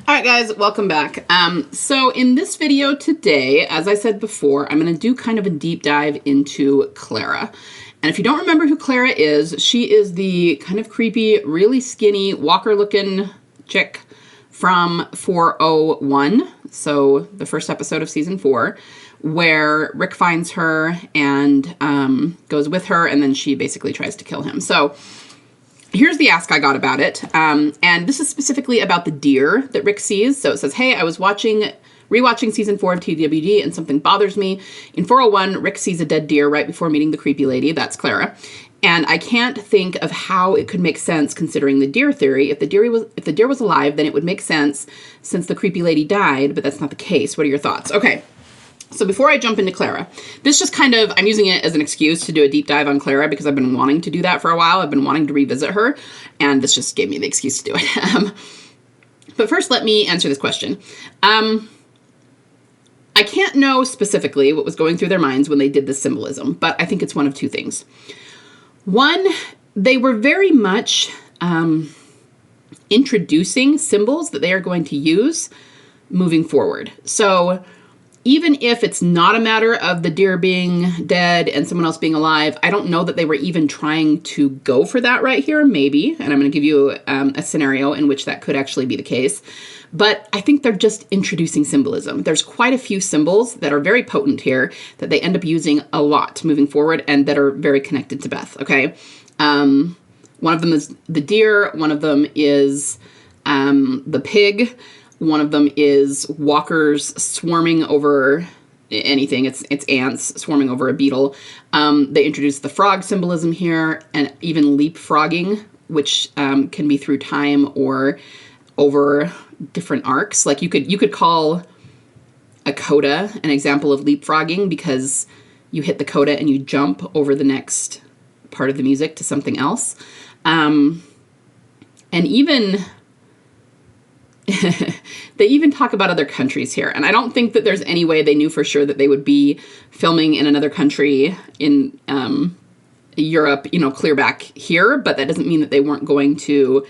All right, guys, welcome back. So in this video today, as I said before, I'm going to do kind of a deep dive into Clara. And if you don't remember who Clara is, she is the kind of creepy, really skinny, walker-looking chick from 401, so the first episode of season 4, where Rick finds her and goes with her, and then she basically tries to kill him. So here's the ask I got about it, and this is specifically about the deer that Rick sees. So it says, hey, I was rewatching season 4 of TWD and something bothers me. In 401, Rick sees a dead deer right before meeting the creepy lady. That's Clara. And I can't think of how it could make sense considering the deer theory. If the deer was alive, then it would make sense since the creepy lady died, but that's not the case. What are your thoughts? Okay. So before I jump into Clara, this just kind of, I'm using it as an excuse to do a deep dive on Clara because I've been wanting to do that for a while. I've been wanting to revisit her, and this just gave me the excuse to do it. But first, let me answer this question. I can't know specifically what was going through their minds when they did this symbolism, but I think it's one of two things. One, they were very much introducing symbols that they are going to use moving forward. So even if it's not a matter of the deer being dead and someone else being alive, I don't know that they were even trying to go for that right here, maybe. And I'm going to give you a scenario in which that could actually be the case. But I think they're just introducing symbolism. There's quite a few symbols that are very potent here that they end up using a lot moving forward and that are very connected to Beth, okay? One of them is the deer. One of them is the pig. One of them is walkers swarming over anything. It's ants swarming over a beetle. They introduce the frog symbolism here and even leapfrogging, which can be through time or over different arcs. Like you could call a coda an example of leapfrogging because you hit the coda and you jump over the next part of the music to something else. And even they even talk about other countries here. And I don't think that there's any way they knew for sure that they would be filming in another country in Europe, clear back here. But that doesn't mean that they weren't going to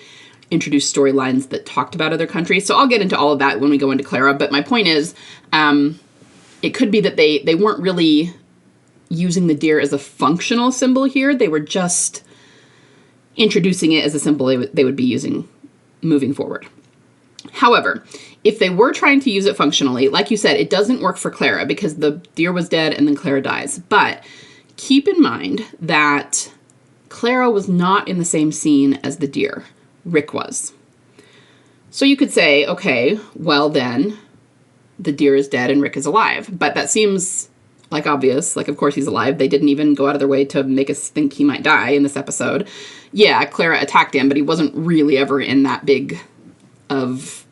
introduce storylines that talked about other countries. So I'll get into all of that when we go into Clara. But my point is, it could be that they weren't really using the deer as a functional symbol here. They were just introducing it as a symbol they would be using moving forward. However, if they were trying to use it functionally, like you said, it doesn't work for Clara because the deer was dead and then Clara dies. But keep in mind that Clara was not in the same scene as the deer. Rick was. So you could say, okay, well then, the deer is dead and Rick is alive. But that seems obvious. Of course he's alive. They didn't even go out of their way to make us think he might die in this episode. Yeah, Clara attacked him, but he wasn't really ever in that big of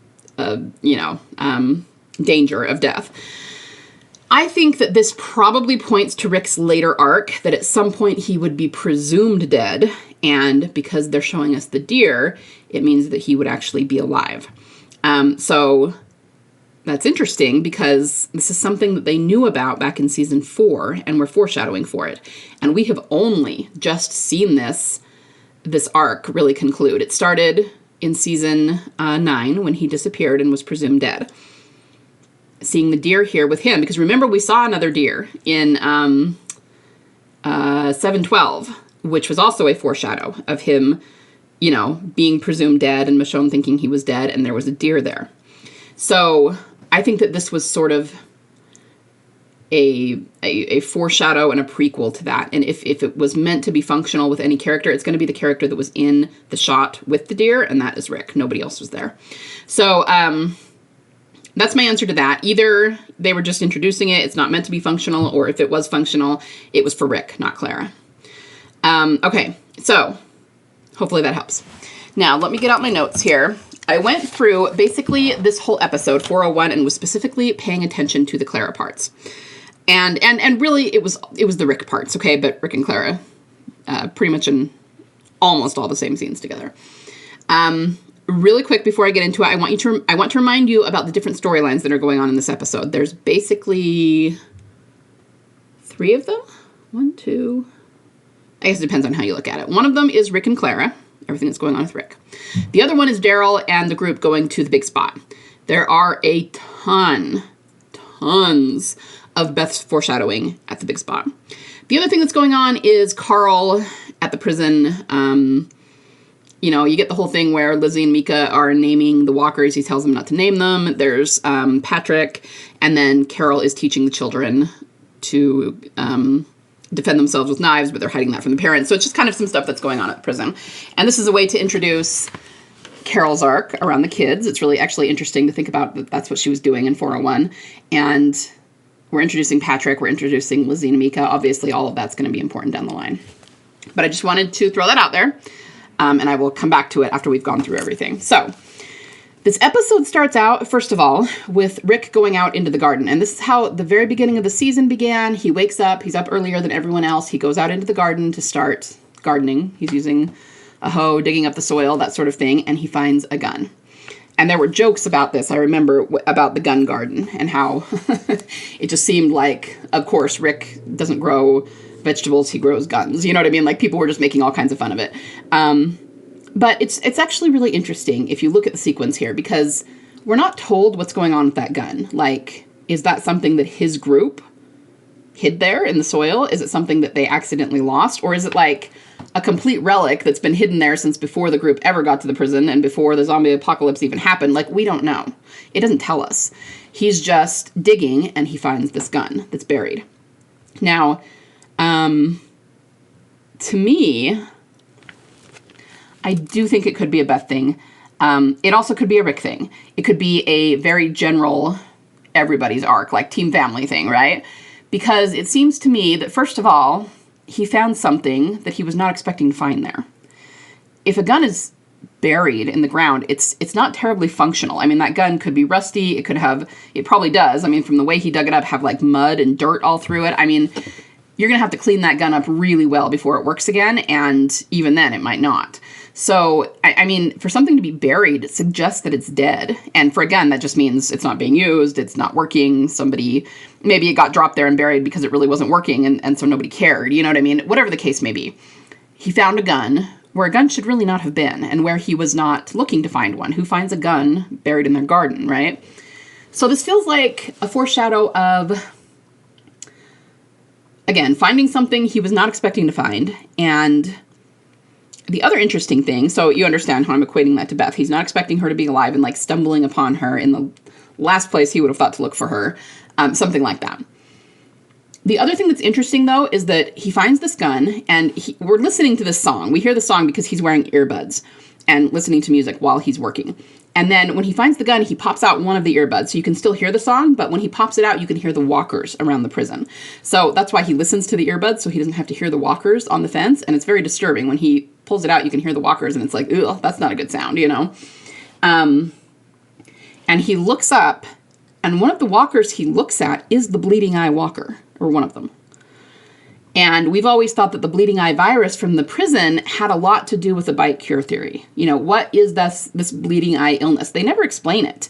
danger of death. I think that this probably points to Rick's later arc, that at some point he would be presumed dead, and because they're showing us the deer, it means that he would actually be alive. So that's interesting because this is something that they knew about back in season 4 and were foreshadowing for it. And we have only just seen this arc really conclude. It started in season 9 when he disappeared and was presumed dead. Seeing the deer here with him, because remember we saw another deer in 712, which was also a foreshadow of him, being presumed dead and Michonne thinking he was dead, and there was a deer there. So I think that this was sort of a foreshadow and a prequel to that. And if it was meant to be functional with any character, it's going to be the character that was in the shot with the deer, and that is Rick. Nobody else was there. So that's my answer to that. Either they were just introducing it, it's not meant to be functional, or if it was functional, it was for Rick, not Clara. Okay, so hopefully that helps. Now, let me get out my notes here. I went through basically this whole episode, 401, and was specifically paying attention to the Clara parts. And really, it was the Rick parts, okay? But Rick and Clara, pretty much in almost all the same scenes together. Really quick before I get into it, I want to remind you about the different storylines that are going on in this episode. There's basically 3 of them. 1, 2. I guess it depends on how you look at it. One of them is Rick and Clara, everything that's going on with Rick. The other one is Daryl and the group going to the big spot. There are a tons of Beth's foreshadowing at the big spot. The other thing that's going on is Carl at the prison. You know, you get the whole thing where Lizzie and Mika are naming the walkers. He tells them not to name them. There's Patrick, and then Carol is teaching the children to defend themselves with knives, but they're hiding that from the parents. So it's just kind of some stuff that's going on at the prison. And this is a way to introduce Carol's arc around the kids. It's really actually interesting to think about that that's what she was doing in 401. And we're introducing Patrick, we're introducing Lizzie and Mika. Obviously, all of that's going to be important down the line. But I just wanted to throw that out there. And I will come back to it after we've gone through everything. So this episode starts out, first of all, with Rick going out into the garden. And this is how the very beginning of the season began. He wakes up. He's up earlier than everyone else. He goes out into the garden to start gardening. He's using a hoe, digging up the soil, that sort of thing. And he finds a gun. And there were jokes about this, I remember, about the gun garden and how it just seemed like, of course, Rick doesn't grow vegetables, he grows guns. You know what I mean? Like, people were just making all kinds of fun of it. But it's actually really interesting if you look at the sequence here, because we're not told what's going on with that gun. Like, is that something that his group hid there in the soil? Is it something that they accidentally lost? Or is it like a complete relic that's been hidden there since before the group ever got to the prison and before the zombie apocalypse even happened? Like, we don't know. It doesn't tell us. He's just digging and he finds this gun that's buried. Now, to me, I do think it could be a Beth thing. It also could be a Rick thing. It could be a very general everybody's arc, like team family thing, right? Because it seems to me that, first of all, he found something that he was not expecting to find there. If a gun is buried in the ground, it's not terribly functional. I mean, that gun could be rusty. It probably does. I mean, from the way he dug it up, have like mud and dirt all through it. I mean, you're going to have to clean that gun up really well before it works again, and even then, it might not. So, I mean, for something to be buried, it suggests that it's dead. And for a gun, that just means it's not being used, it's not working, maybe it got dropped there and buried because it really wasn't working, and so nobody cared, you know what I mean? Whatever the case may be. He found a gun where a gun should really not have been, and where he was not looking to find one. Who finds a gun buried in their garden, right? So this feels like a foreshadow of, again, finding something he was not expecting to find. And the other interesting thing, so you understand how I'm equating that to Beth. He's not expecting her to be alive and like stumbling upon her in the last place he would have thought to look for her. Something like that. The other thing that's interesting, though, is that he finds this gun, and we're listening to this song. We hear the song because he's wearing earbuds and listening to music while he's working. And then when he finds the gun, he pops out one of the earbuds. So you can still hear the song, but when he pops it out, you can hear the walkers around the prison. So that's why he listens to the earbuds, so he doesn't have to hear the walkers on the fence. And it's very disturbing. When he pulls it out, you can hear the walkers, and it's like, ugh, that's not a good sound, you know? And he looks up, and one of the walkers he looks at is the bleeding eye walker, or one of them. And we've always thought that the bleeding eye virus from the prison had a lot to do with the bite cure theory. You know, what is this bleeding eye illness? They never explain it.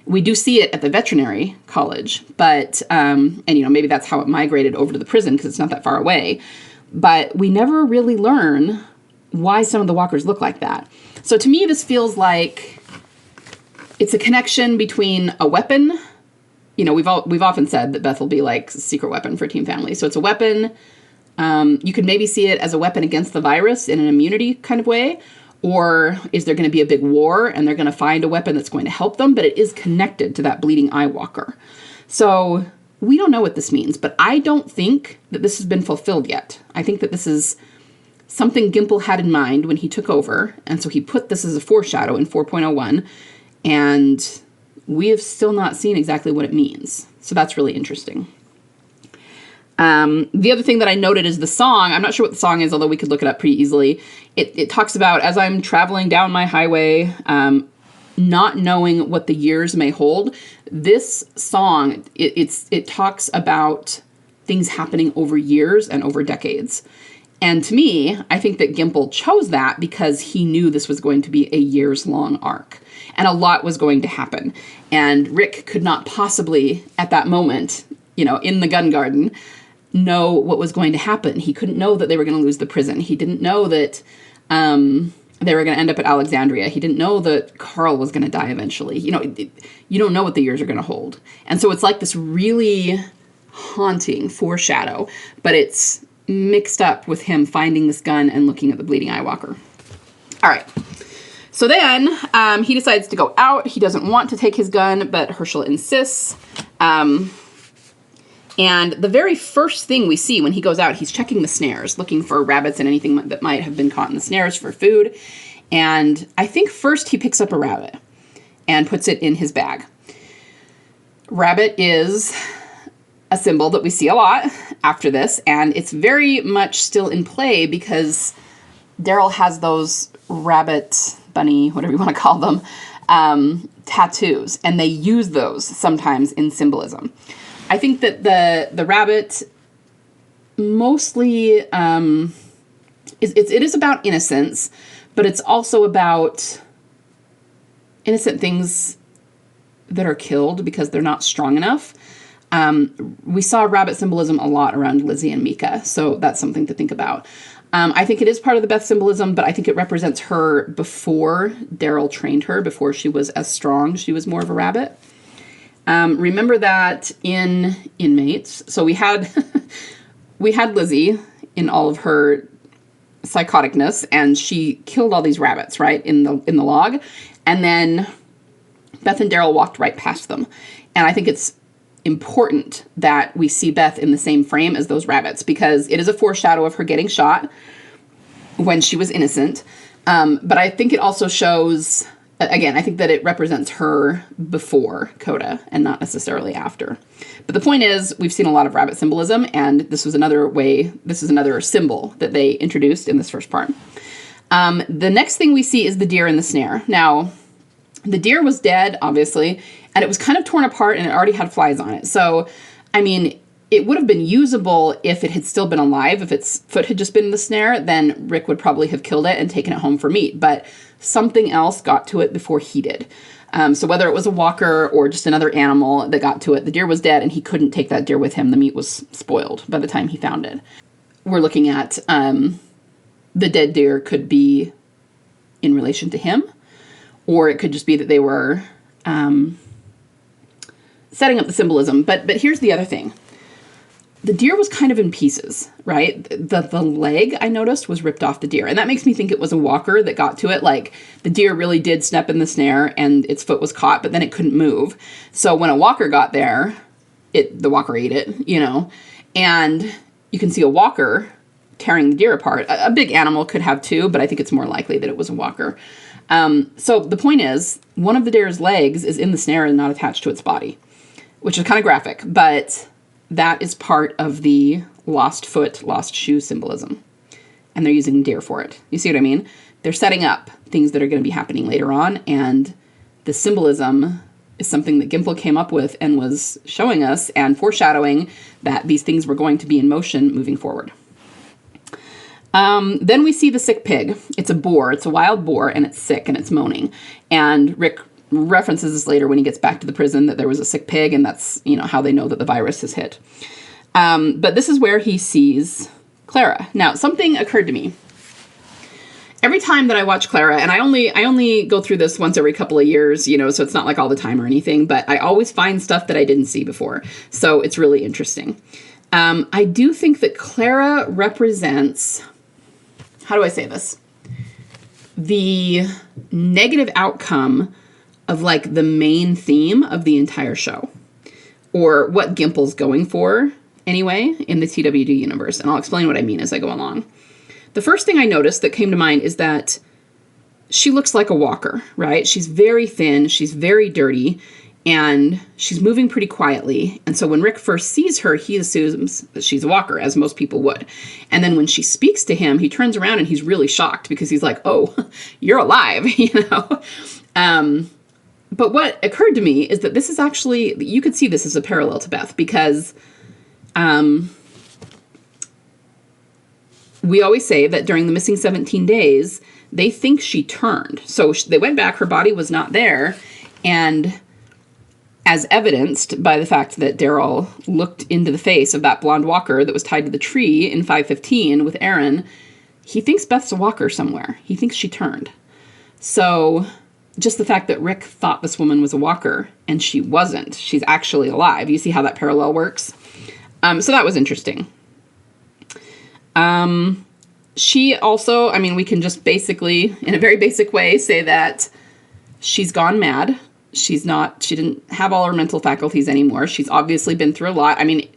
We do see it at the veterinary college, but, and you know, maybe that's how it migrated over to the prison because it's not that far away. But we never really learn why some of the walkers look like that. So to me, this feels like it's a connection between a weapon. You know, we've often said that Beth will be like a secret weapon for Team Family. So it's a weapon. You could maybe see it as a weapon against the virus in an immunity kind of way. Or is there going to be a big war and they're going to find a weapon that's going to help them? But it is connected to that bleeding eye walker. So we don't know what this means, but I don't think that this has been fulfilled yet. I think that this is something Gimple had in mind when he took over. And so he put this as a foreshadow in 4.01. And we have still not seen exactly what it means. So that's really interesting. The other thing that I noted is the song. I'm not sure what the song is, although we could look it up pretty easily. It talks about, as I'm traveling down my highway, not knowing what the years may hold. This song, it talks about things happening over years and over decades. And to me, I think that Gimple chose that because he knew this was going to be a years-long arc. And a lot was going to happen. And Rick could not possibly, at that moment, you know, in the gun garden, know what was going to happen. He couldn't know that they were going to lose the prison. He didn't know that they were going to end up at Alexandria. He didn't know that Carl was going to die eventually. You know, you don't know what the years are going to hold. And so it's like this really haunting foreshadow, but it's mixed up with him finding this gun and looking at the bleeding eye walker. All right. So then he decides to go out. He doesn't want to take his gun, but Herschel insists. And the very first thing we see when he goes out, he's checking the snares, looking for rabbits and anything that might have been caught in the snares for food. And I think first he picks up a rabbit and puts it in his bag. Rabbit is a symbol that we see a lot after this, and it's very much still in play because Daryl has those rabbit, bunny, whatever you want to call them, tattoos, and they use those sometimes in symbolism. I think that the rabbit mostly it is about innocence, but it's also about innocent things that are killed because they're not strong enough. We saw rabbit symbolism a lot around Lizzie and Mika, so that's something to think about. I think it is part of the Beth symbolism, but I think it represents her before Daryl trained her, before she was as strong. She was more of a rabbit. Remember that in Inmates. So we had Lizzie in all of her psychoticness, and she killed all these rabbits, right, in the log. And then Beth and Daryl walked right past them. And I think it's important that we see Beth in the same frame as those rabbits, because it is a foreshadow of her getting shot when she was innocent. But I think it also shows, again, I think that it represents her before Coda and not necessarily after. But the point is, we've seen a lot of rabbit symbolism, and this is another symbol that they introduced in this first part. The next thing we see is the deer in the snare. Now, the deer was dead, obviously, and it was kind of torn apart and it already had flies on it. So, I mean, it would have been usable if it had still been alive. If its foot had just been in the snare, then Rick would probably have killed it and taken it home for meat. But something else got to it before he did. So whether it was a walker or just another animal that got to it, the deer was dead and he couldn't take that deer with him. The meat was spoiled by the time he found it. We're looking at the dead deer could be in relation to him, or it could just be that they were setting up the symbolism. But here's the other thing. The deer was kind of in pieces, right? The leg, I noticed, was ripped off the deer. And that makes me think it was a walker that got to it. Like, the deer really did step in the snare and its foot was caught, but then it couldn't move. So when a walker got there, the walker ate it, you know. And you can see a walker tearing the deer apart. A big animal could have too, but I think it's more likely that it was a walker. So the point is, one of the deer's legs is in the snare and not attached to its body, which is kind of graphic, but that is part of the lost foot, lost shoe symbolism. And they're using deer for it. You see what I mean? They're setting up things that are going to be happening later on, and the symbolism is something that Gimple came up with and was showing us and foreshadowing that these things were going to be in motion moving forward. Then we see the sick pig. It's a boar. It's a wild boar, and it's sick, and it's moaning. And Rick references this later when he gets back to the prison, that there was a sick pig, and that's, you know, how they know that the virus has hit. But this is where he sees Clara. Now, something occurred to me. Every time that I watch Clara, and I only go through this once every couple of years, you know, so it's not like all the time or anything, but I always find stuff that I didn't see before. So it's really interesting. I do think that Clara represents, how do I say this? The negative outcome of, like, the main theme of the entire show, or what Gimple's going for anyway in the TWD universe. And I'll explain what I mean as I go along. The first thing I noticed that came to mind is that she looks like a walker, right? She's very thin, she's very dirty, and she's moving pretty quietly. And so when Rick first sees her, he assumes that she's a walker, as most people would. And then when she speaks to him, he turns around and he's really shocked because he's like, oh, you're alive, you know? But what occurred to me is that this is actually, you could see this as a parallel to Beth, because we always say that during the missing 17 days, they think she turned. So they went back, her body was not there, and as evidenced by the fact that Daryl looked into the face of that blonde walker that was tied to the tree in 515 with Aaron, he thinks Beth's a walker somewhere. He thinks she turned. So just the fact that Rick thought this woman was a walker and she wasn't, she's actually alive. You see how that parallel works? So that was interesting. She also, I mean, we can just basically, in a very basic way, say that she's gone mad. She didn't have all her mental faculties anymore. She's obviously been through a lot. I mean,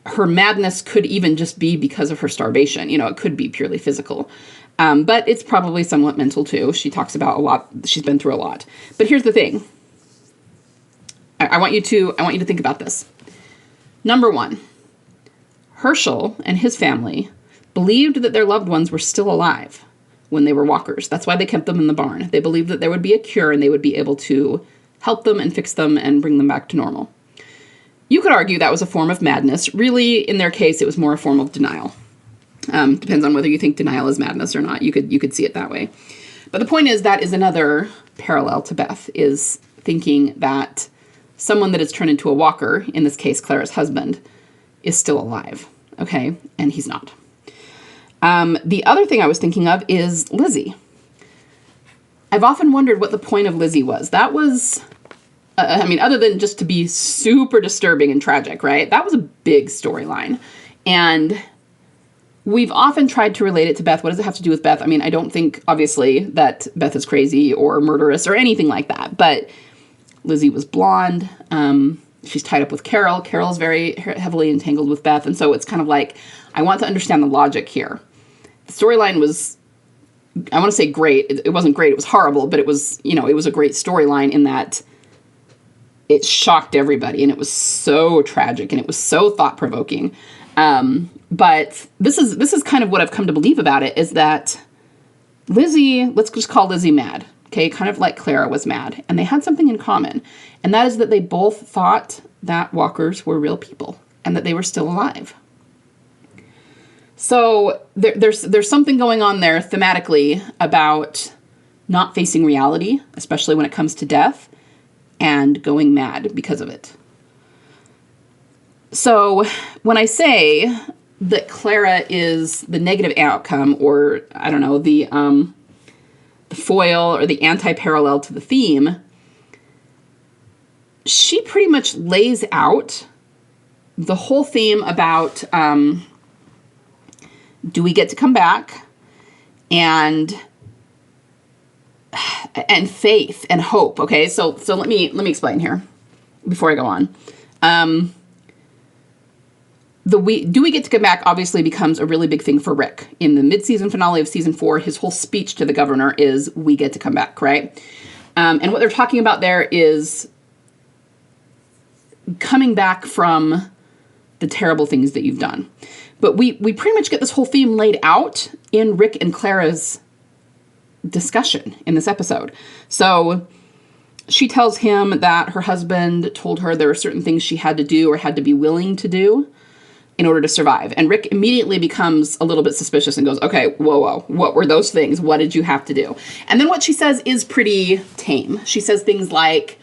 her madness could even just be because of her starvation. You know, it could be purely physical. But it's probably somewhat mental too. She talks about a lot. She's been through a lot. But here's the thing. I want you to think about this. Number one, Herschel and his family believed that their loved ones were still alive when they were walkers. That's why they kept them in the barn. They believed that there would be a cure and they would be able to help them and fix them and bring them back to normal. You could argue that was a form of madness. Really, in their case, it was more a form of denial. Depends on whether you think denial is madness or not. You could see it that way. But the point is that is another parallel to Beth, is thinking that someone that has turned into a walker, in this case Clara's husband, is still alive. Okay? And he's not. The other thing I was thinking of is Lizzie. I've often wondered what the point of Lizzie was. That was, I mean, other than just to be super disturbing and tragic, right? That was a big storyline. And we've often tried to relate it to Beth. What does it have to do with Beth? I mean, I don't think, obviously, that Beth is crazy or murderous or anything like that. But Lizzie was blonde. She's tied up with Carol. Carol is very heavily entangled with Beth. And so it's kind of like, I want to understand the logic here. The storyline was, I want to say great. It wasn't great. It was horrible. But it was, you know, it was a great storyline in that it shocked everybody. And it was so tragic. And it was so thought-provoking. But this is kind of what I've come to believe about it, is that Lizzie, let's just call Lizzie mad. Okay, kind of like Clara was mad. And they had something in common. And that is that they both thought that walkers were real people and that they were still alive. So there's something going on there thematically about not facing reality, especially when it comes to death, and going mad because of it. So when I say that Clara is the negative outcome, or I don't know, the foil or the anti-parallel to the theme, she pretty much lays out the whole theme about do we get to come back, and faith and hope. Okay, so let me explain here before I go on. Do we get to come back obviously becomes a really big thing for Rick. In the mid-season finale of season 4, his whole speech to the governor is, we get to come back, right? And what they're talking about there is coming back from the terrible things that you've done. But we pretty much get this whole theme laid out in Rick and Clara's discussion in this episode. So she tells him that her husband told her there were certain things she had to do or had to be willing to do in order to survive. And Rick immediately becomes a little bit suspicious and goes, okay, whoa, what were those things? What did you have to do? And then what she says is pretty tame. She says things like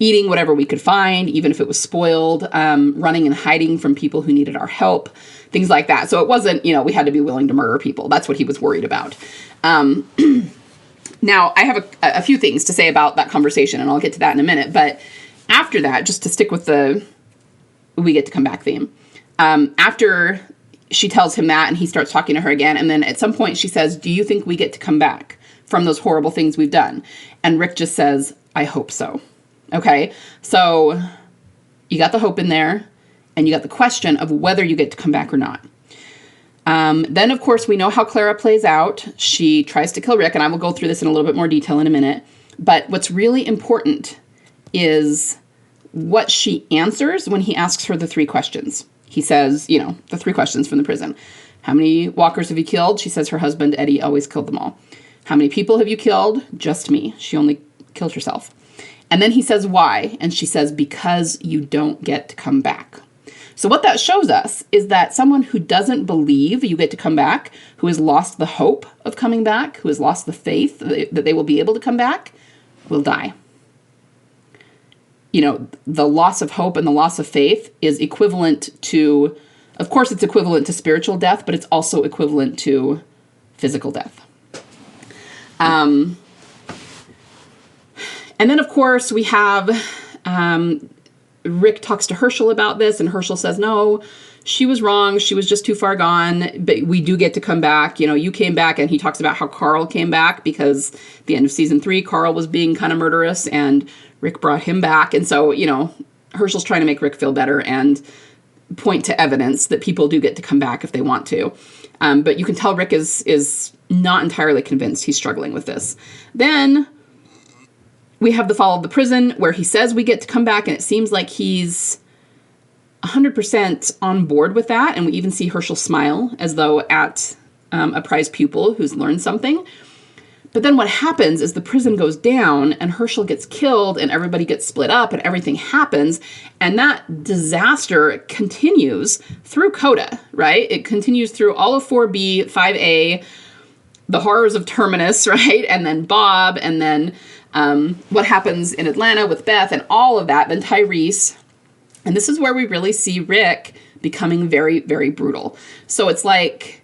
eating whatever we could find, even if it was spoiled, running and hiding from people who needed our help, things like that. So it wasn't, we had to be willing to murder people. That's what he was worried about. Now, I have a few things to say about that conversation, and I'll get to that in a minute. But after that, just to stick with the we get to come back theme, after she tells him that and he starts talking to her again, and then at some point she says, do you think we get to come back from those horrible things we've done? And Rick just says, I hope so. Okay, so you got the hope in there, and you got the question of whether you get to come back or not. Then, of course, we know how Clara plays out. She tries to kill Rick, and I will go through this in a little bit more detail in a minute. But what's really important is what she answers when he asks her the 3 questions. He says, the 3 questions from the prison. How many walkers have you killed? She says her husband, Eddie, always killed them all. How many people have you killed? Just me. She only killed herself. And then he says, why? And she says, because you don't get to come back. So what that shows us is that someone who doesn't believe you get to come back, who has lost the hope of coming back, who has lost the faith that they will be able to come back, will die. The loss of hope and the loss of faith is equivalent to, of course, it's equivalent to spiritual death, but it's also equivalent to physical death. And then, of course, we have Rick talks to Herschel about this, and Herschel says, no, she was wrong. She was just too far gone, but we do get to come back. You know, you came back, and he talks about how Carl came back because at the end of season 3, Carl was being kind of murderous, and Rick brought him back. And so, you know, Herschel's trying to make Rick feel better and point to evidence that people do get to come back if they want to. But you can tell Rick is not entirely convinced. He's struggling with this. Then we have the fall of the prison where he says we get to come back, and it seems like he's 100% on board with that. And we even see Herschel smile as though at a prize pupil who's learned something. But then what happens is the prison goes down and Herschel gets killed and everybody gets split up and everything happens. And that disaster continues through Coda, right? It continues through all of 4B, 5A, the horrors of Terminus, right? And then Bob, and then what happens in Atlanta with Beth and all of that, then Tyrese. And this is where we really see Rick becoming very, very brutal. So it's like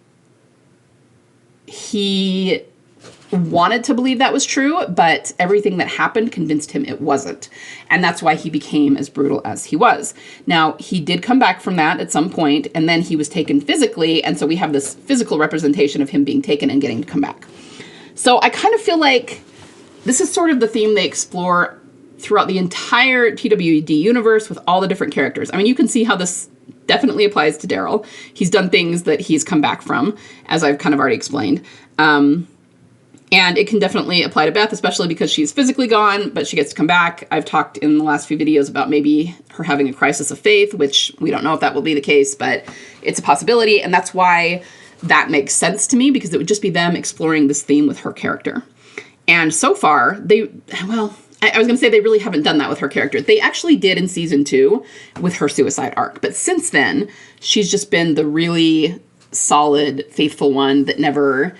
he wanted to believe that was true, but everything that happened convinced him it wasn't. And that's why he became as brutal as he was. Now, he did come back from that at some point, and then he was taken physically, and so we have this physical representation of him being taken and getting to come back. So I kind of feel like this is sort of the theme they explore throughout the entire TWD universe with all the different characters. I mean, you can see how this definitely applies to Daryl. He's done things that he's come back from, as I've kind of already explained. And it can definitely apply to Beth, especially because she's physically gone, but she gets to come back. I've talked in the last few videos about maybe her having a crisis of faith, which we don't know if that will be the case, but it's a possibility. And that's why that makes sense to me, because it would just be them exploring this theme with her character. And so far, I was going to say they really haven't done that with her character. They actually did in season 2 with her suicide arc. But since then, she's just been the really solid, faithful one that never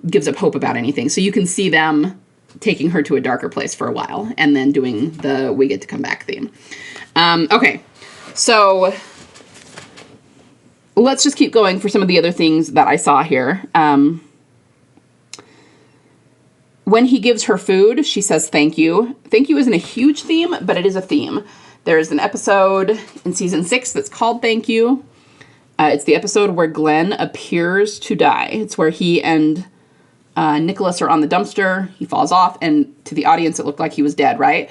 gives up hope about anything. So you can see them taking her to a darker place for a while and then doing the we get to come back theme. Okay, so let's just keep going for some of the other things that I saw here. When he gives her food, she says thank you. Thank you isn't a huge theme, but it is a theme. There's an episode in season 6 that's called Thank You. It's the episode where Glenn appears to die. It's where he and Nicholas are on the dumpster. He falls off, and to the audience, it looked like he was dead, right?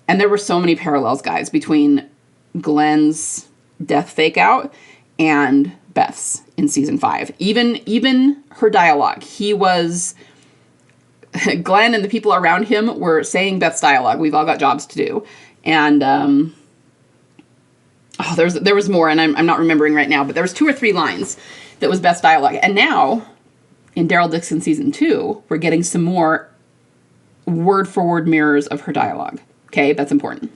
And there were so many parallels, guys, between Glenn's death fake out and Beth's in season 5. Even her dialogue. Glenn and the people around him were saying Beth's dialogue. We've all got jobs to do. And, there was more, and I'm not remembering right now, but there was 2 or 3 lines that was Beth's dialogue. And now, in Daryl Dixon season 2, we're getting some more word-for-word mirrors of her dialogue. Okay, that's important.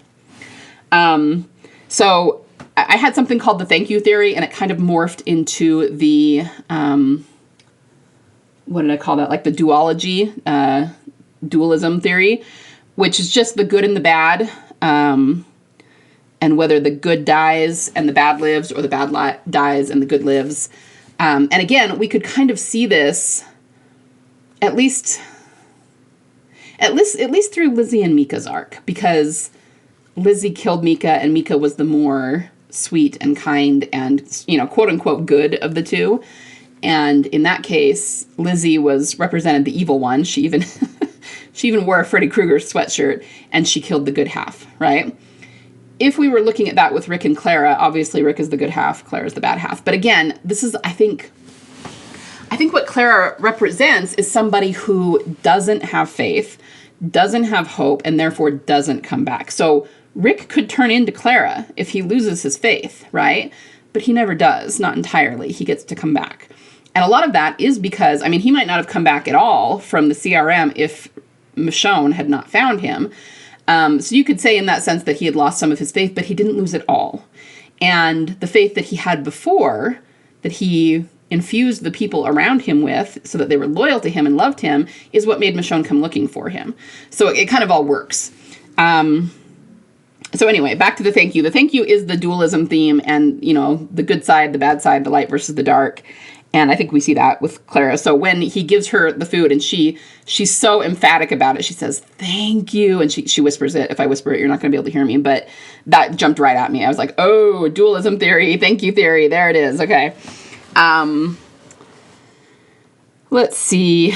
So I had something called the thank you theory, and it kind of morphed into the, what did I call that? Like the duology, dualism theory, which is just the good and the bad, and whether the good dies and the bad lives, or the bad dies and the good lives. And again, we could kind of see this at least through Lizzie and Mika's arc, because Lizzie killed Mika and Mika was the more sweet and kind and, quote unquote good of the two. And in that case, Lizzie was represented the evil one. She even wore a Freddy Krueger sweatshirt, and she killed the good half, right? If we were looking at that with Rick and Clara, obviously Rick is the good half, Clara is the bad half. But again, this is, I think what Clara represents is somebody who doesn't have faith, doesn't have hope, and therefore doesn't come back. So Rick could turn into Clara if he loses his faith, right? But he never does, not entirely. He gets to come back. And a lot of that is because, he might not have come back at all from the CRM if Michonne had not found him. So you could say in that sense that he had lost some of his faith, but he didn't lose it all. And the faith that he had before, that he infused the people around him with so that they were loyal to him and loved him, is what made Michonne come looking for him. So it kind of all works. So anyway, back to the thank you. The thank you is the dualism theme and, the good side, the bad side, the light versus the dark. And I think we see that with Clara. So when he gives her the food and she's so emphatic about it, she says, thank you. And she whispers it. If I whisper it, you're not going to be able to hear me. But that jumped right at me. I was like, oh, dualism theory. Thank you theory. There it is. Okay. Let's see.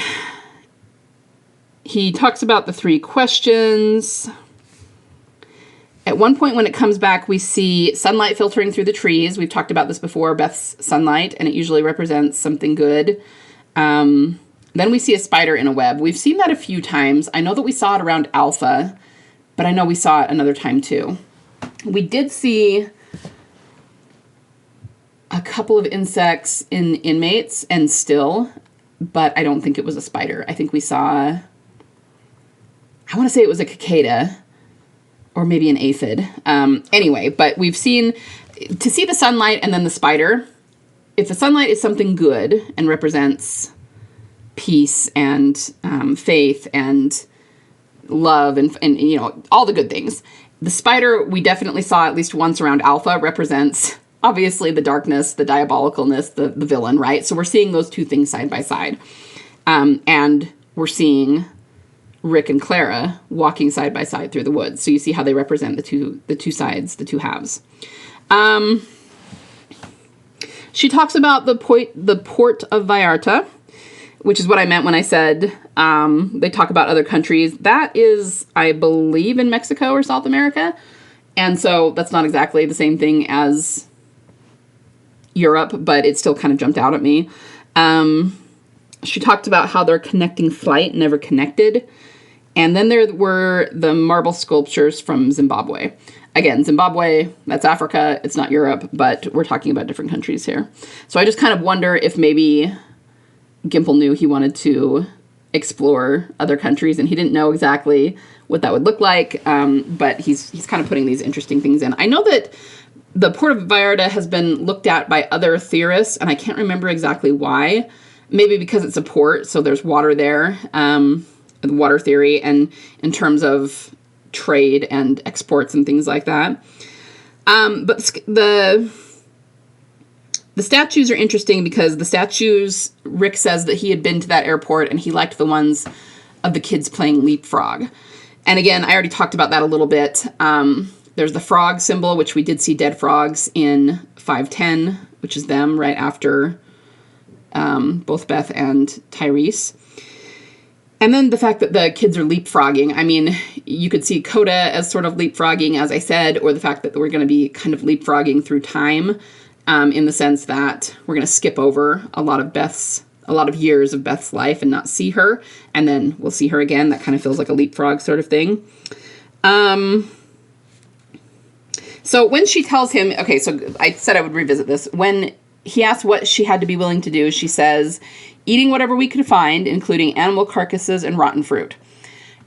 He talks about the 3 questions. At one point when it comes back, we see sunlight filtering through the trees. We've talked about this before, Beth's sunlight, and it usually represents something good. Then we see a spider in a web. We've seen that a few times. I know that we saw it around Alpha, but I know we saw it another time too. We did see a couple of insects in inmates and still, but I don't think it was a spider. I think we saw, I want to say it was a cicada, or maybe an aphid. Anyway, but we've seen, to see the sunlight and then the spider, if the sunlight is something good and represents peace and faith and love and you know, all the good things, the spider we definitely saw at least once around Alpha represents obviously the darkness, the diabolicalness, the villain, right? So we're seeing those 2 things side by side. And we're seeing Rick and Clara walking side by side through the woods. So you see how they represent the two sides, the 2 halves. She talks about the port of Vallarta, which is what I meant when I said they talk about other countries. That is, I believe, in Mexico or South America. And so that's not exactly the same thing as Europe, but it still kind of jumped out at me. She talked about how they're connecting flight, never connected. And then there were the marble sculptures from Zimbabwe. Again, Zimbabwe, that's Africa, it's not Europe, but we're talking about different countries here. So I just kind of wonder if maybe Gimple knew he wanted to explore other countries and he didn't know exactly what that would look like, but he's kind of putting these interesting things in. I know that the Port of Vallarta has been looked at by other theorists, and I can't remember exactly why. Maybe because it's a port, so there's water there, the water theory, and in terms of trade and exports and things like that. But the statues are interesting because the statues, Rick says that he had been to that airport and he liked the ones of the kids playing leapfrog. And again, I already talked about that a little bit. There's the frog symbol, which we did see dead frogs in 510, which is them right after both Beth and Tyrese. And then the fact that the kids are leapfrogging. I mean, you could see Coda as sort of leapfrogging, as I said, or the fact that we're going to be kind of leapfrogging through time, in the sense that we're going to skip over a lot of years of Beth's life and not see her. And then we'll see her again. That kind of feels like a leapfrog sort of thing. So when she tells him, okay, so I said I would revisit this. When he asks what she had to be willing to do, she says, eating whatever we could find, including animal carcasses and rotten fruit.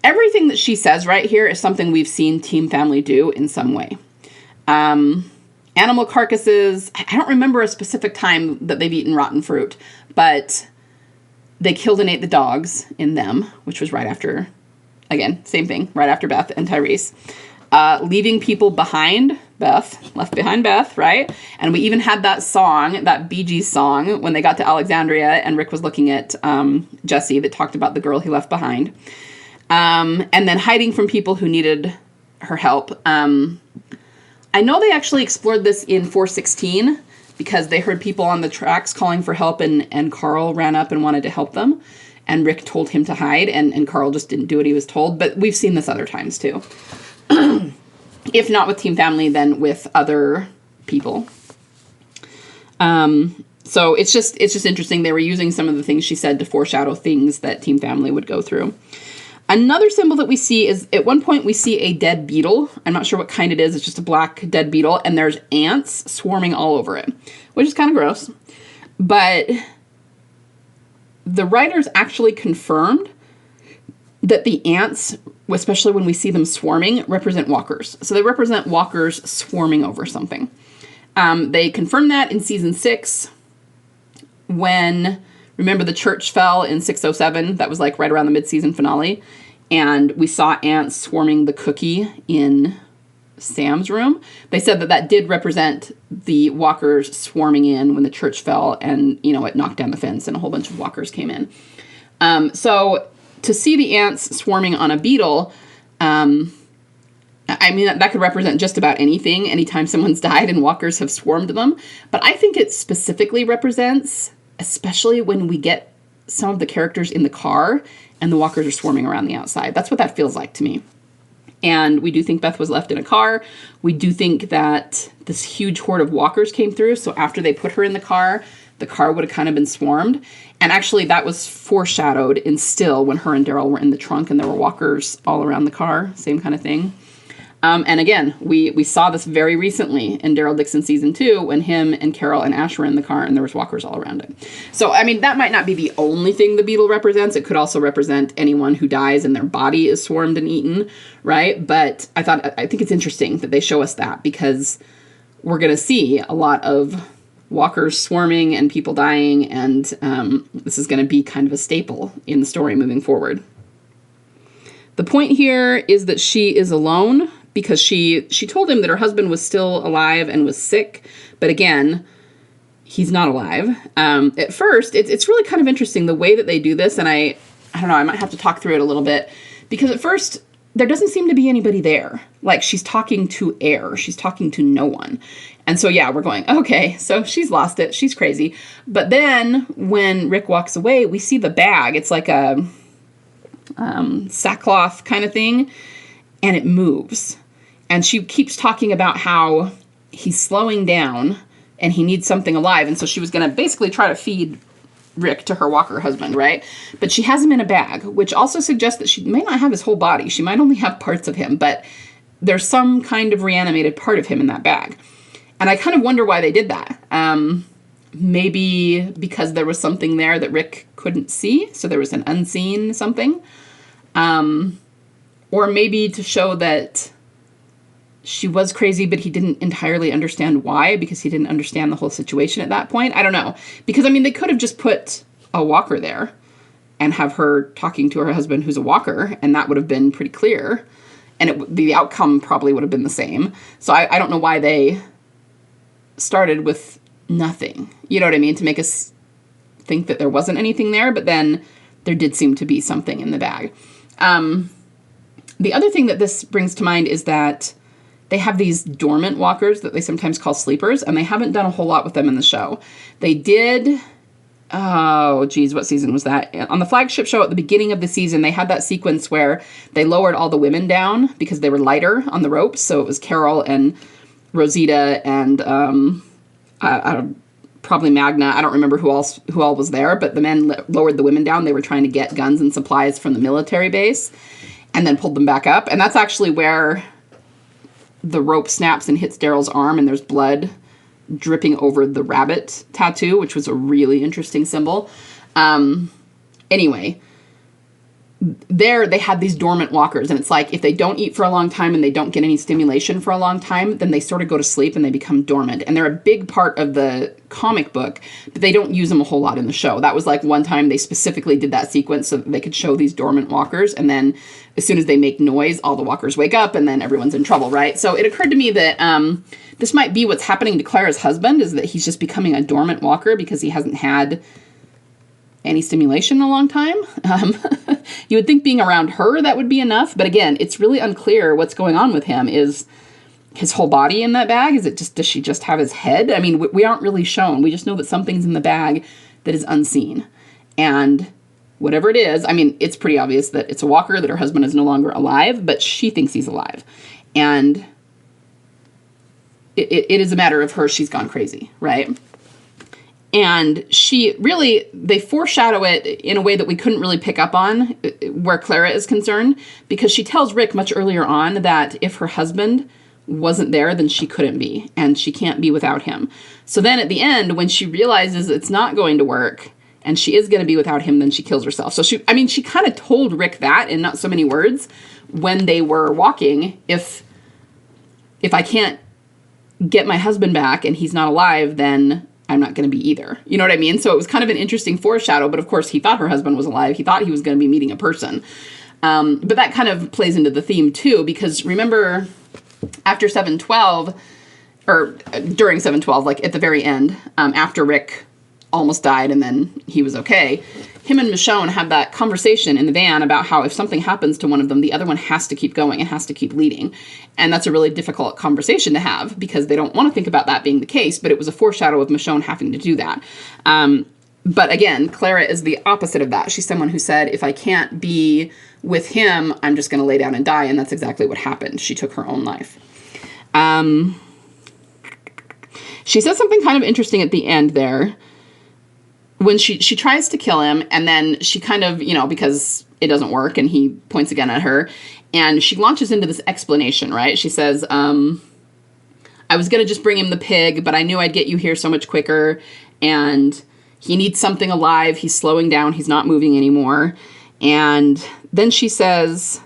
Everything that she says right here is something we've seen Team Family do in some way. Animal carcasses, I don't remember a specific time that they've eaten rotten fruit, but they killed and ate the dogs in them, which was right after, again, same thing, right after Beth and Tyrese. Leaving people behind, left behind Beth, right? And we even had that song, that Bee Gees song, when they got to Alexandria and Rick was looking at Jesse that talked about the girl he left behind. And then hiding from people who needed her help. I know they actually explored this in 416 because they heard people on the tracks calling for help and Carl ran up and wanted to help them. And Rick told him to hide and Carl just didn't do what he was told. But we've seen this other times too. If not with Team Family, then with other people. So it's just interesting. They were using some of the things she said to foreshadow things that Team Family would go through. Another symbol that we see is, at one point we see a dead beetle. I'm not sure what kind it is. It's just a black dead beetle. And there's ants swarming all over it, which is kind of gross. But the writers actually confirmed that the ants, especially when we see them swarming, represent walkers. So they represent walkers swarming over something. They confirmed that in season 6 when, remember, the church fell in 607. That was like right around the mid-season finale. And we saw ants swarming the cookie in Sam's room. They said that that did represent the walkers swarming in when the church fell and, you know, it knocked down the fence and a whole bunch of walkers came in. So to see the ants swarming on a beetle, I mean, that could represent just about anything, anytime someone's died and walkers have swarmed them. But I think it specifically represents, especially when we get some of the characters in the car and the walkers are swarming around the outside. That's what that feels like to me. And we do think Beth was left in a car. We do think that this huge horde of walkers came through. So after they put her in the car would have kind of been swarmed. And actually that was foreshadowed in Still when her and Daryl were in the trunk and there were walkers all around the car. Same kind of thing. And again, we saw this very recently in Daryl Dixon season 2 when him and Carol and Ash were in the car and there was walkers all around it. So, I mean, that might not be the only thing the beetle represents. It could also represent anyone who dies and their body is swarmed and eaten, right? But I think it's interesting that they show us that because we're going to see a lot of walkers swarming and people dying, and this is going to be kind of a staple in the story moving forward. The point here is that she is alone because she told him that her husband was still alive and was sick. But again, he's not alive. At first, it's really kind of interesting the way that they do this. And I don't know, I might have to talk through it a little bit. Because at first, there doesn't seem to be anybody there. Like, she's talking to air. She's talking to no one. And so, yeah, we're going, okay, so she's lost it. She's crazy. But then when Rick walks away, we see the bag. It's like a sackcloth kind of thing. And it moves. And she keeps talking about how he's slowing down and he needs something alive. And so she was going to basically try to feed Rick to her walker husband, right? But she has him in a bag, which also suggests that she may not have his whole body. She might only have parts of him, but there's some kind of reanimated part of him in that bag. And I kind of wonder why they did that. Maybe because there was something there that Rick couldn't see. So there was an unseen something. Or maybe to show that she was crazy, but he didn't entirely understand why, because he didn't understand the whole situation at that point. I don't know. Because, I mean, they could have just put a walker there and have her talking to her husband who's a walker, and that would have been pretty clear. And the outcome probably would have been the same. So I don't know why they started with nothing. You know what I mean? To make us think that there wasn't anything there, but then there did seem to be something in the bag. The other thing that this brings to mind is that they have these dormant walkers that they sometimes call sleepers, and they haven't done a whole lot with them in the show. They did, oh, geez, what season was that? On the flagship show at the beginning of the season, they had that sequence where they lowered all the women down because they were lighter on the ropes. So it was Carol and Rosita and probably Magna. I don't remember who all was there, but the men lowered the women down. They were trying to get guns and supplies from the military base and then pulled them back up. And that's actually where the rope snaps and hits Daryl's arm, and there's blood dripping over the rabbit tattoo, which was a really interesting symbol. Anyway, there they had these dormant walkers, and it's like if they don't eat for a long time and they don't get any stimulation for a long time, then they sort of go to sleep and they become dormant. And they're a big part of the comic book, but they don't use them a whole lot in the show. That was like one time they specifically did that sequence so that they could show these dormant walkers, and then as soon as they make noise, all the walkers wake up and then everyone's in trouble, right? So it occurred to me that this might be what's happening to Clara's husband, is that he's just becoming a dormant walker because he hasn't had any stimulation in a long time. You would think being around her, that would be enough. But again, it's really unclear what's going on with him. Is his whole body in that bag? Does she just have his head? I mean, we aren't really shown. We just know that something's in the bag that is unseen. And whatever it is, I mean, it's pretty obvious that it's a walker, that her husband is no longer alive, but she thinks he's alive. And it is a matter of her, she's gone crazy, right? And they foreshadow it in a way that we couldn't really pick up on where Clara is concerned, because she tells Rick much earlier on that if her husband wasn't there, then she couldn't be, and she can't be without him. So then at the end, when she realizes it's not going to work and she is going to be without him, then she kills herself. So she kind of told Rick that in not so many words when they were walking. If I can't get my husband back and he's not alive, then I'm not going to be either. You know what I mean? So it was kind of an interesting foreshadow, but of course he thought her husband was alive. He thought he was going to be meeting a person. But that kind of plays into the theme too, because remember after 7/12, or during 7/12, like at the very end, after Rick almost died and then he was okay, him and Michonne had that conversation in the van about how if something happens to one of them, the other one has to keep going and has to keep leading. And that's a really difficult conversation to have because they don't want to think about that being the case, but it was a foreshadow of Michonne having to do that. But again, Clara is the opposite of that. She's someone who said, if I can't be with him, I'm just going to lay down and die. And that's exactly what happened. She took her own life. She says something kind of interesting at the end there. When she tries to kill him, and then she kind of, because it doesn't work, and he points again at her, and she launches into this explanation, right? She says, I was going to just bring him the pig, but I knew I'd get you here so much quicker, and he needs something alive. He's slowing down. He's not moving anymore. And then she says,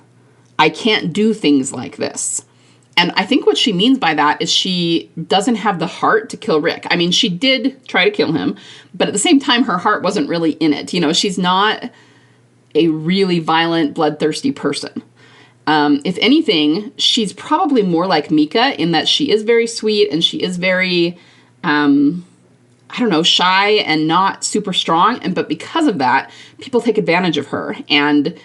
I can't do things like this. And I think what she means by that is she doesn't have the heart to kill Rick. I mean, she did try to kill him, but at the same time, her heart wasn't really in it. She's not a really violent, bloodthirsty person. If anything, she's probably more like Mika in that she is very sweet and she is very, shy and not super strong. But because of that, people take advantage of her. And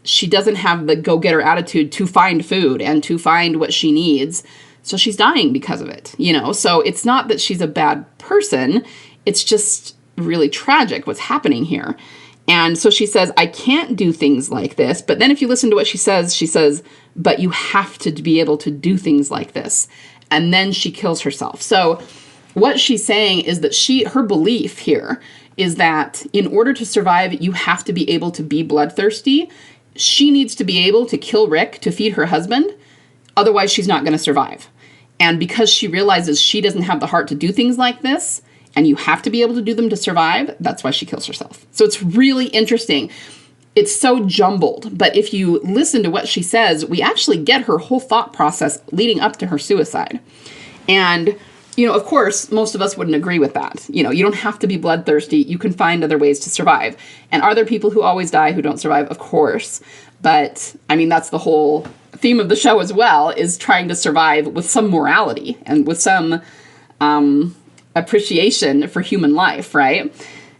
she doesn't have the go-getter attitude to find food and to find what she needs. So she's dying because of it, So it's not that she's a bad person. It's just really tragic what's happening here. And so she says, I can't do things like this. But then if you listen to what she says, but you have to be able to do things like this. And then she kills herself. So what she's saying is that her belief here is that in order to survive, you have to be able to be bloodthirsty. She needs to be able to kill Rick to feed her husband. Otherwise, she's not going to survive. And because she realizes she doesn't have the heart to do things like this, and you have to be able to do them to survive, that's why she kills herself. So it's really interesting. It's so jumbled. But if you listen to what she says, we actually get her whole thought process leading up to her suicide. And of course, most of us wouldn't agree with that. You don't have to be bloodthirsty. You can find other ways to survive. And are there people who always die who don't survive? Of course. But, that's the whole theme of the show as well, is trying to survive with some morality and with some appreciation for human life, right?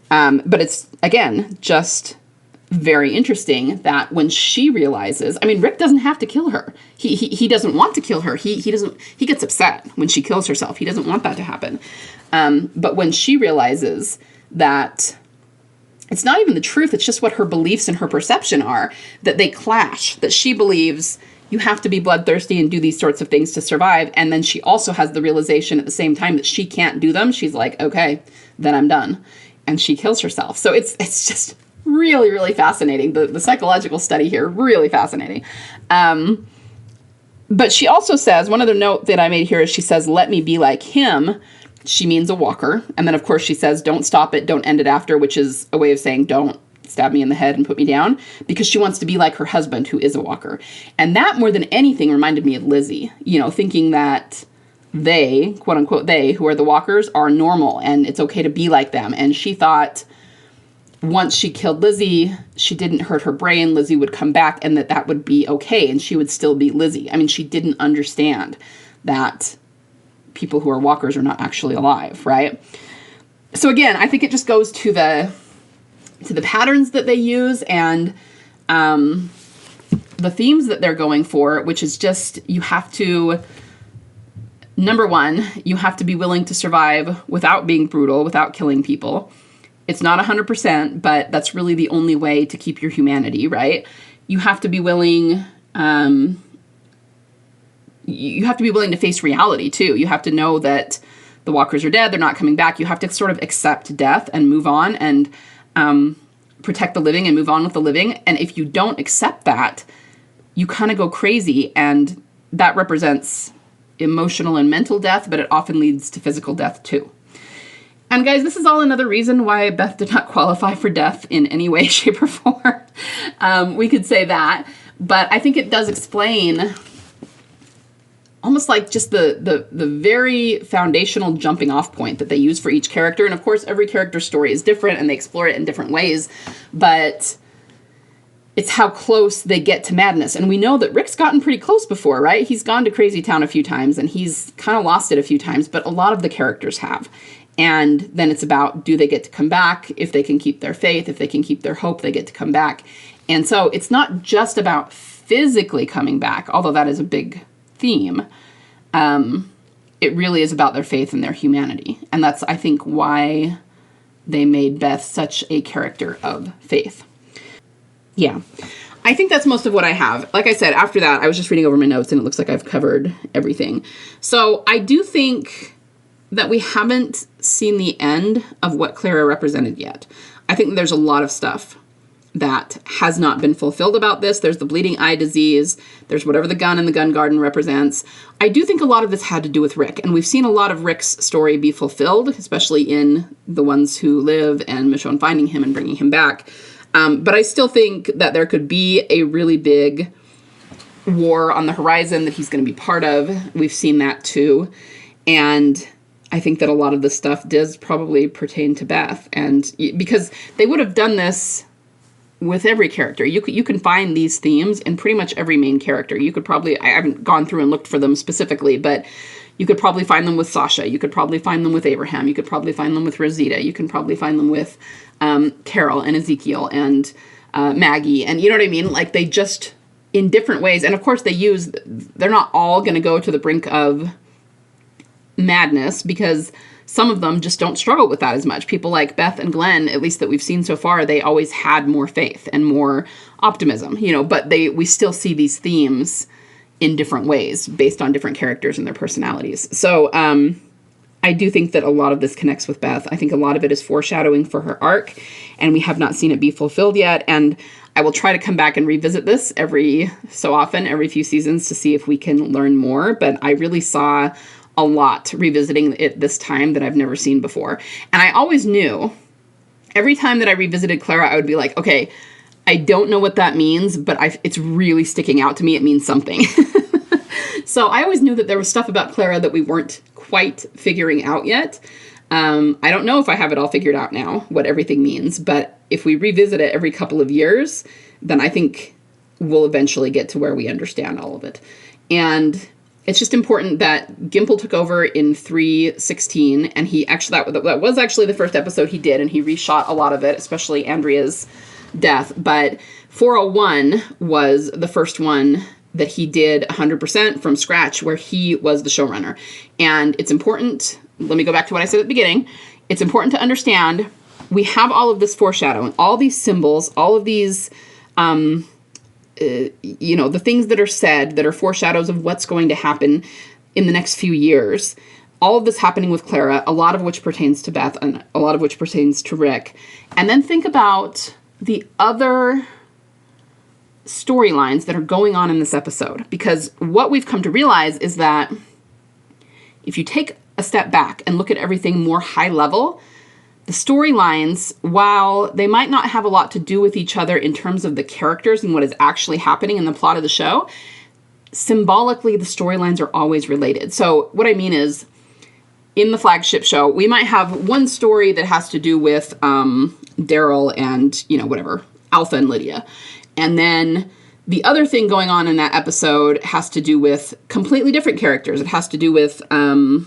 But it's, again, just very interesting that when she realizes, Rick doesn't have to kill her. He doesn't want to kill her. He gets upset when she kills herself. He doesn't want that to happen. But when she realizes that it's not even the truth, it's just what her beliefs and her perception are, that they clash, that she believes you have to be bloodthirsty and do these sorts of things to survive. And then she also has the realization at the same time that she can't do them. She's like, okay, then I'm done. And she kills herself. So it's just really, really fascinating. The psychological study here, really fascinating. But she also says, one other note that I made here is she says, let me be like him. She means a walker. And then, of course, she says, don't stop it, don't end it after, which is a way of saying don't stab me in the head and put me down, because she wants to be like her husband, who is a walker. And that, more than anything, reminded me of Lizzie, thinking that they, quote unquote, they, who are the walkers, are normal and it's okay to be like them. And she thought once she killed Lizzie, she didn't hurt her brain, Lizzie would come back and that would be okay and she would still be Lizzie. She didn't understand that people who are walkers are not actually alive, right? So again, I think it just goes to the patterns that they use and the themes that they're going for, which is just, you have to, number one, you have to be willing to survive without being brutal, without killing people. It's not 100%, but that's really the only way to keep your humanity, right? You have to be willing, to face reality too. You have to know that the walkers are dead, they're not coming back. You have to sort of accept death and move on and protect the living and move on with the living. And if you don't accept that, you kind of go crazy, and that represents emotional and mental death, but it often leads to physical death too. And guys, this is all another reason why Beth did not qualify for death in any way, shape, or form. We could say that, but I think it does explain almost like just the very foundational jumping off point that they use for each character. And of course, every character's story is different and they explore it in different ways. But it's how close they get to madness. And we know that Rick's gotten pretty close before, right? He's gone to Crazy Town a few times, and he's kind of lost it a few times, but a lot of the characters have. And then it's about, do they get to come back? If they can keep their faith, if they can keep their hope, they get to come back. And so it's not just about physically coming back, although that is a big theme. It really is about their faith and their humanity. And that's, I think, why they made Beth such a character of faith. Yeah, I think that's most of what I have. Like I said, after that, I was just reading over my notes and it looks like I've covered everything. So I do think that we haven't seen the end of what Clara represented yet. I think there's a lot of stuff that has not been fulfilled about this. There's the bleeding eye disease. There's whatever the gun in the gun garden represents. I do think a lot of this had to do with Rick, and we've seen a lot of Rick's story be fulfilled, especially in The Ones Who Live and Michonne finding him and bringing him back. But I still think that there could be a really big war on the horizon that he's going to be part of. We've seen that too. And I think that a lot of this stuff does probably pertain to Beth. And because they would have done this with every character. You can find these themes in pretty much every main character. You could probably, I haven't gone through and looked for them specifically, but you could probably find them with Sasha. You could probably find them with Abraham. You could probably find them with Rosita. You can probably find them with Carol and Ezekiel and Maggie. And you know what I mean? Like, they just, in different ways. And of course they're not all going to go to the brink of madness, because some of them just don't struggle with that as much. People like Beth and Glenn, at least that we've seen so far, they always had more faith and more optimism, but we still see these themes in different ways based on different characters and their personalities. So I do think that a lot of this connects with Beth. I think a lot of it is foreshadowing for her arc, and we have not seen it be fulfilled yet. And I will try to come back and revisit this every so often, every few seasons, to see if we can learn more. But I really saw a lot revisiting it this time that I've never seen before. And I always knew, every time that I revisited Clara, I would be like, okay, I don't know what that means, but it's really sticking out to me. It means something. So I always knew that there was stuff about Clara that we weren't quite figuring out yet. I don't know if I have it all figured out now, what everything means, but if we revisit it every couple of years, then I think we'll eventually get to where we understand all of it. And it's just important that Gimple took over in 3:16, and he actually, that was actually the first episode he did, and he reshot a lot of it, especially Andrea's death. But 401 was the first one that he did 100% from scratch, where he was the showrunner. And it's important, let me go back to what I said at the beginning, it's important to understand we have all of this foreshadowing, all these symbols, all of these the things that are said that are foreshadows of what's going to happen in the next few years. All of this happening with Clara, a lot of which pertains to Beth and a lot of which pertains to Rick. And then think about the other storylines that are going on in this episode. Because what we've come to realize is that if you take a step back and look at everything more high level, the storylines, while they might not have a lot to do with each other in terms of the characters and what is actually happening in the plot of the show, symbolically, the storylines are always related. So what I mean is, in the flagship show, we might have one story that has to do with Daryl and, Alpha and Lydia. And then the other thing going on in that episode has to do with completely different characters. It has to do with, Connie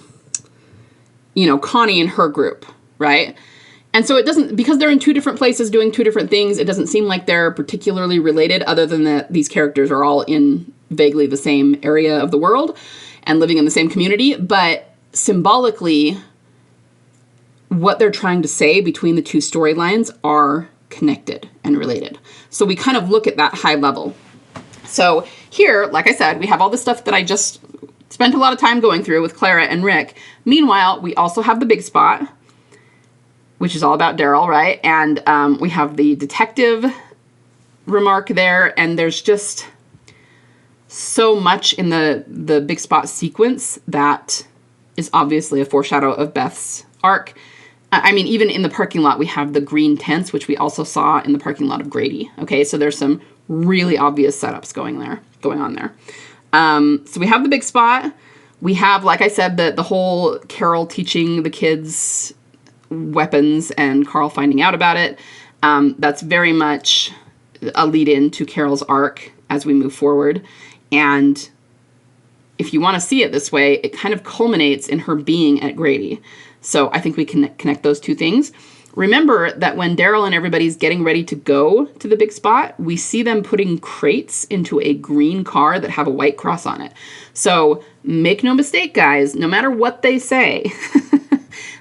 and her group, right? And so it doesn't, because they're in two different places doing two different things, it doesn't seem like they're particularly related, other than that these characters are all in vaguely the same area of the world and living in the same community. But symbolically, what they're trying to say between the two storylines are connected and related. So we kind of look at that high level. So here, like I said, we have all this stuff that I just spent a lot of time going through with Clara and Rick. Meanwhile, we also have the big spot, which is all about Daryl, right? And we have the detective remark there, and there's just so much in the big spot sequence that is obviously a foreshadow of Beth's arc. I mean, even in the parking lot, we have the green tents, which we also saw in the parking lot of Grady. Okay, so there's some really obvious setups going on there. So we have the big spot. We have, like I said, the whole Carol teaching the kids weapons and Carl finding out about it. That's very much a lead in to Carol's arc as we move forward. And if you want to see it this way, it kind of culminates in her being at Grady. So I think we can connect those two things. Remember that when Daryl and everybody's getting ready to go to the big spot, we see them putting crates into a green car that have a white cross on it. So make no mistake, guys, no matter what they say,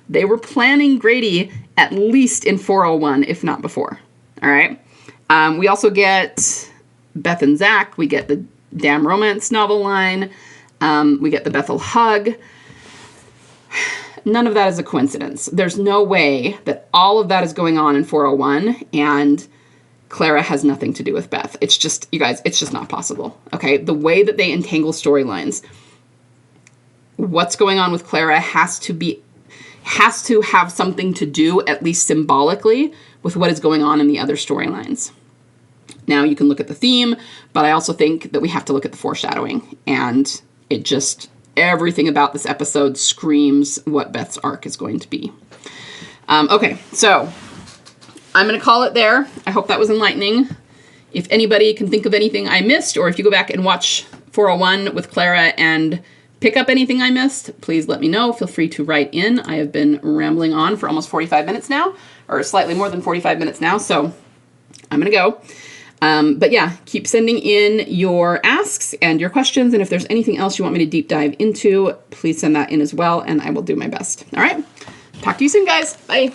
they were planning Grady at least in 401, if not before. All right. We also get Beth and Zach. We get the Damn Romance novel line. We get the Bethyl hug. None of that is a coincidence. There's no way that all of that is going on in 401 and Clara has nothing to do with Beth. It's just, you guys, it's just not possible. Okay. The way that they entangle storylines, what's going on with Clara has to have something to do, at least symbolically, with what is going on in the other storylines. Now you can look at the theme, but I also think that we have to look at the foreshadowing, and it just, everything about this episode screams what Beth's arc is going to be. Okay, so I'm going to call it there. I hope that was enlightening. If anybody can think of anything I missed, or if you go back and watch 401 with Clara and pick up anything I missed, please let me know. Feel free to write in. I have been rambling on for almost 45 minutes now, or slightly more than 45 minutes now, so I'm going to go. But yeah, keep sending in your asks and your questions, and if there's anything else you want me to deep dive into, please send that in as well, and I will do my best. All right? Talk to you soon, guys. Bye.